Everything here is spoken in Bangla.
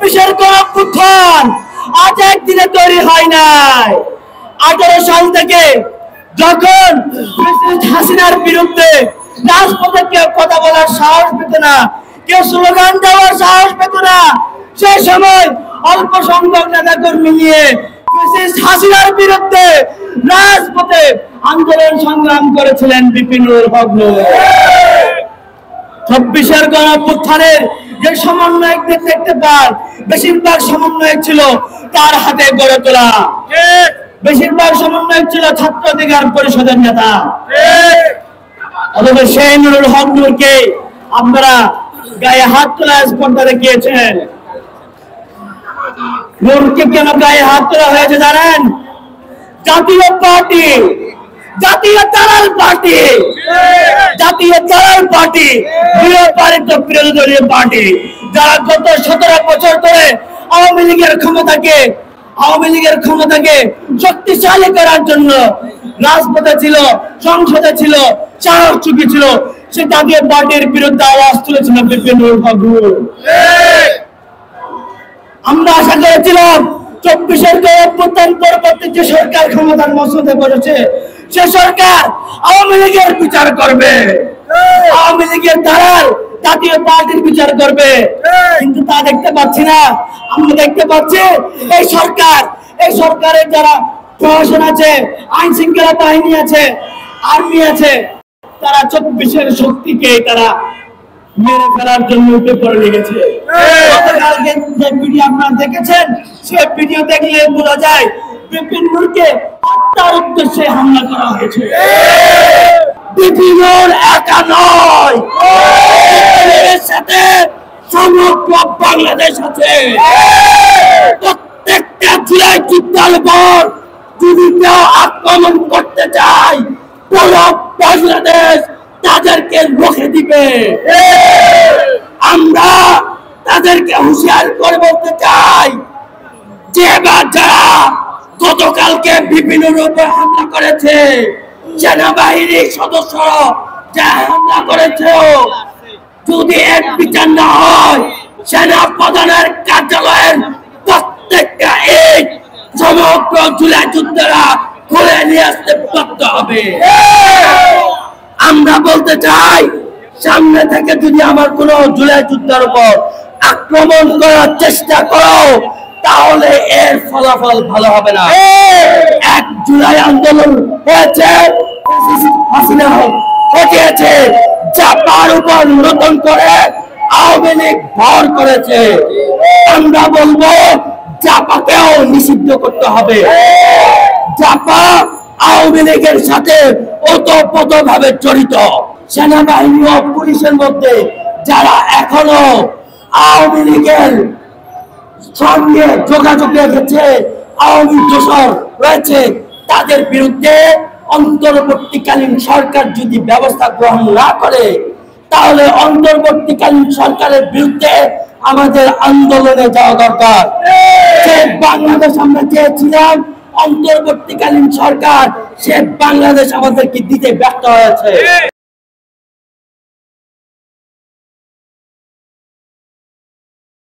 চব্বিশের গণঅভ্যুত্থান আজ একদিনে তৈরি হয় নাই। 18 সাল থেকে যখন প্রেসিডেন্ট হাসিনার বিরুদ্ধে রাজপথে কেউ কথা বলার সাহস পেত না, কেউ স্লোগান দেওয়ার সাহস পেত না, সেই সময় অল্প সংখ্যক নেতাকর্মী নিয়ে প্রেসিডেন্ট হাসিনার বিরুদ্ধে রাজপথে আন্দোলন সংগ্রাম করেছিলেন বিপিনুর হক নূর। 24-এর গণঅভ্যুত্থানের যে সমন্বয়ক দেখতে পান, বেশিরভাগ সমন্বয়ক ছিল তার হাতে গড়ে তোলা, বেশিরভাগ সমন্বয়ক ছিল ছাত্র অধিকার পরিষদের নেতা। অথচ সেই নুরুল হক নূরকে আপনারা গায়ে হাত তোলা স্পর্ধা দেখিয়েছেন। নূরকে কেন গায়ে হাত তোলা হয়েছে জানেন? জাতীয় পার্টি, জাতীয় দালাল পার্টি, জাতীয় দালাল পার্টি, গৃহপালিত বিরোধী দলীয় পার্টি, যারা গত 17 বছর ধরে আওয়ামী লীগের ক্ষমতাকে শক্তিশালী করার জন্য রাজপথে ছিল, সংসদে ছিল, সাহস চুকিয়েছিল, সে জাতীয় পার্টির বিরুদ্ধে আওয়াজ তুলেছিল বিপিনুর হক নূর। আমরা আশা করেছিলাম 24-এর গণঅভ্যুত্থান পরবর্তী যে সরকার ক্ষমতার মসনদে বসেছে, সে সরকার আওয়ামী লীগের বিচার করবে, আওয়ামী লীগের দালাল জাতীয় পার্টির বিচার করবে। কিন্তু তা দেখতে পাচ্ছি না। আমরা দেখতে পাচ্ছি এই সরকারের যারা প্রশাসন আছে, আইন শৃঙ্খলা বাহিনী আছে, আর্মি আছে, তারা 24-এর শক্তিকে তারা মেরে ফেলার জন্য উঠে পড়ে লেগেছে। গতকালকে যে ভিডিও আপনারা দেখেছেন, সেই ভিডিও দেখলে বোঝা যায় বিপিনুরকে হত্যার উদ্দেশ্যে হামলা করা হয়েছে। বিপিনুর একা নয়, বিপিনুরের সাথে সমগ্র বাংলাদেশ আছে। প্রত্যেকটা জুলাই যুদ্ধের পর যদি কেউ আক্রমণ করতে চায়, পুরো বাংলাদেশ তাদেরকে রুখে দিবে। আমরা তাদেরকে হুঁশিয়ার করে বলতে চাই যে যারা গতকালকে বিপিনুর উপর হামলা করেছে, সেনাবাহিনীর সদস্যরা যা হামলা করেছে, যদি এর বিচার না হয়, সেনা প্রধানের কার্যালয়ের প্রত্যেকটা ইট সমগ্র জুলাই যোদ্ধারা খুলে নিয়ে আসতে বাধ্য হবে। আমরা বলতে চাই, সামনে থেকে যদি আমার কোন জুলাই যোদ্ধার উপর আক্রমণ করার চেষ্টা করো, তাহলে এর ফলাফল ভালো হবে না। 1 জুলাই আন্দোলন হয়েছে, হাসিনা হটিয়েছে, চাপার উপর নতুন করে আওয়ামী লীগ ভর করেছে। আমরা বলবো চাপাকেও নিষিদ্ধ করতে হবে। চাপা আওয়ামী লীগের সাথে ওতপ্রোতভাবে জড়িত। সেনাবাহিনী ও পুলিশের মধ্যে যারা এখনো আওয়ামী লীগের সঙ্গে যোগাযোগ রেখেছে, আওয়ামী দোসর রয়েছে, তাদের বিরুদ্ধে অন্তর্বর্তীকালীন সরকার যদি ব্যবস্থা গ্রহণ না করে, তাহলে অন্তর্বর্তীকালীন সরকারের বিরুদ্ধে আমাদের আন্দোলনে যাওয়া দরকার। যে বাংলাদেশ আমরা চেয়েছিলাম, অন্তর্বর্তীকালীন সরকার, সে বাংলাদেশ আমাদেরকে দিতে ব্যর্থ হয়েছে।